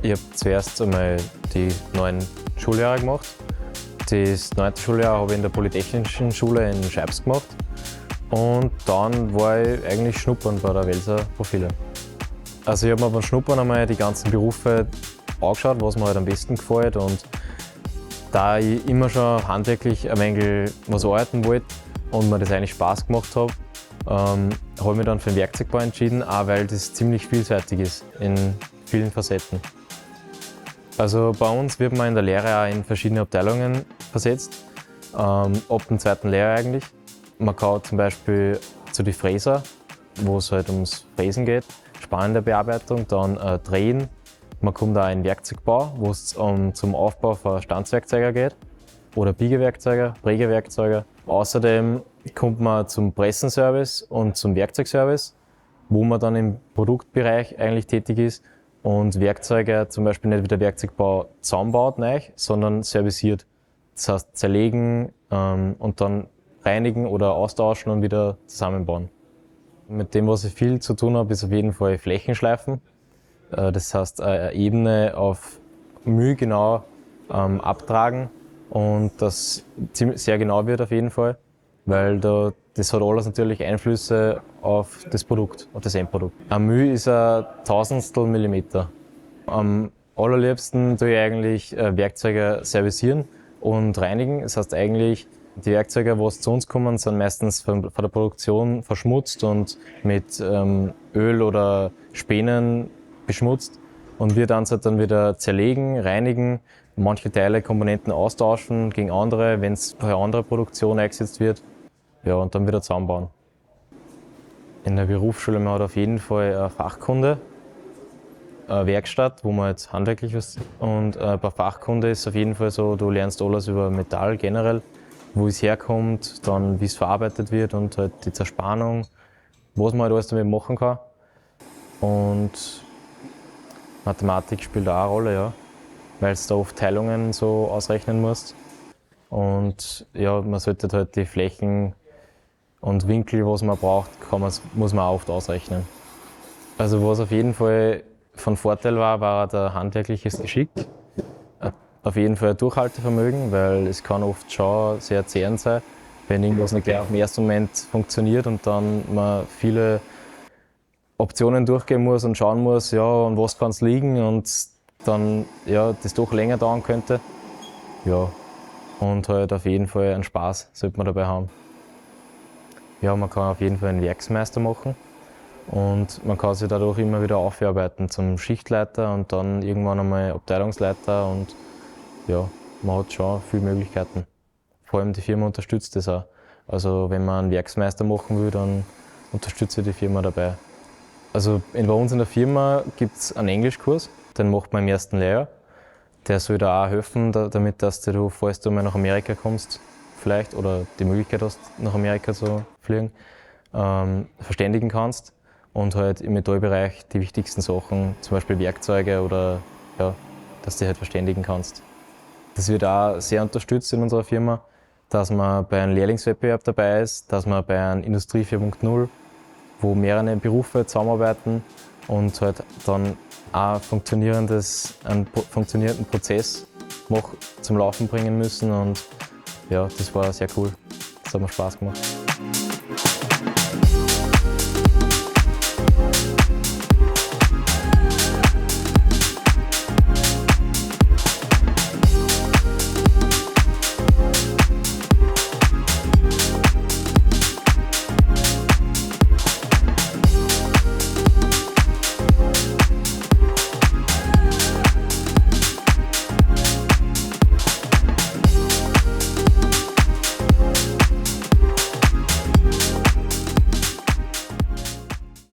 Ich habe zuerst einmal die 9 Schuljahre gemacht. Das 9. Schuljahr habe ich in der Polytechnischen Schule in Scheibs gemacht. Und dann war ich eigentlich schnuppern bei der Welser Profile. Also ich habe mir beim Schnuppern einmal die ganzen Berufe angeschaut, was mir halt am besten gefällt. Und da ich immer schon handwerklich ein wenig was arbeiten wollte und mir das eigentlich Spaß gemacht hat, habe ich mich dann für den Werkzeugbau entschieden, auch weil das ziemlich vielseitig ist in vielen Facetten. Also bei uns wird man in der Lehre auch in verschiedene Abteilungen versetzt, ab dem 2. Lehrjahr eigentlich. Man kann zum Beispiel zu den Fräser, wo es halt ums Fräsen geht, spannende Bearbeitung, dann Drehen. Man kommt auch in den Werkzeugbau, wo es zum Aufbau von Stanzwerkzeugen geht oder Biegewerkzeuge, Prägewerkzeuge. Außerdem kommt man zum Pressenservice und zum Werkzeugservice, wo man dann im Produktbereich eigentlich tätig ist und Werkzeuge zum Beispiel nicht wie der Werkzeugbau zusammenbaut, neu, sondern serviciert. Das heißt zerlegen und dann reinigen oder austauschen und wieder zusammenbauen. Mit dem, was ich viel zu tun habe, ist auf jeden Fall Flächenschleifen. Das heißt eine Ebene auf Mühe genau abtragen und das sehr genau wird auf jeden Fall, weil das hat alles natürlich Einflüsse auf das Produkt, auf das Endprodukt. Ein Mühe ist ein Tausendstel Millimeter. Am allerliebsten tue ich eigentlich Werkzeuge servicieren und reinigen. Das heißt eigentlich, die Werkzeuge, die zu uns kommen, sind meistens von der Produktion verschmutzt und mit Öl oder Spänen beschmutzt und wir dann wieder zerlegen, reinigen, manche Teile, Komponenten austauschen gegen andere, wenn es bei einer anderen Produktion eingesetzt wird, ja, und dann wieder zusammenbauen. In der Berufsschule man hat auf jeden Fall eine Fachkunde, eine Werkstatt, wo man jetzt handwerklich was und bei Fachkunde ist es auf jeden Fall so, du lernst alles über Metall generell, wo es herkommt, dann wie es verarbeitet wird und halt die Zerspannung, was man halt alles damit machen kann. Und Mathematik spielt auch eine Rolle, ja, weil es da oft Teilungen so ausrechnen musst. Und ja, man sollte halt die Flächen und Winkel, was man braucht, muss man auch oft ausrechnen. Also was auf jeden Fall von Vorteil war der handwerkliches Geschick. Auf jeden Fall ein Durchhaltevermögen, weil es kann oft schon sehr zehrend sein, wenn irgendwas nicht gleich auf den ersten Moment funktioniert und dann man viele Optionen durchgehen muss und schauen muss, ja, an was kann es liegen und dann ja, das doch länger dauern könnte. Ja, und halt auf jeden Fall einen Spaß sollte man dabei haben. Ja, man kann auf jeden Fall einen Werksmeister machen und man kann sich dadurch immer wieder aufarbeiten zum Schichtleiter und dann irgendwann einmal Abteilungsleiter und ja, man hat schon viele Möglichkeiten. Vor allem die Firma unterstützt das auch. Also wenn man einen Werksmeister machen will, dann unterstützt die Firma dabei. Also bei uns in der Firma gibt es einen Englischkurs, den macht man im 1. Lehrjahr. Der soll da auch helfen, damit dass du, falls du mal nach Amerika kommst, vielleicht oder die Möglichkeit hast, nach Amerika zu fliegen, verständigen kannst und halt im Metallbereich die wichtigsten Sachen, zum Beispiel Werkzeuge oder ja, dass du halt verständigen kannst. Das wird auch sehr unterstützt in unserer Firma, dass man bei einem Lehrlingswettbewerb dabei ist, dass man bei einem Industrie 4.0, wo mehrere Berufe zusammenarbeiten und halt dann auch einen funktionierenden Prozess zum Laufen bringen müssen. Und ja, das war sehr cool. Das hat mir Spaß gemacht.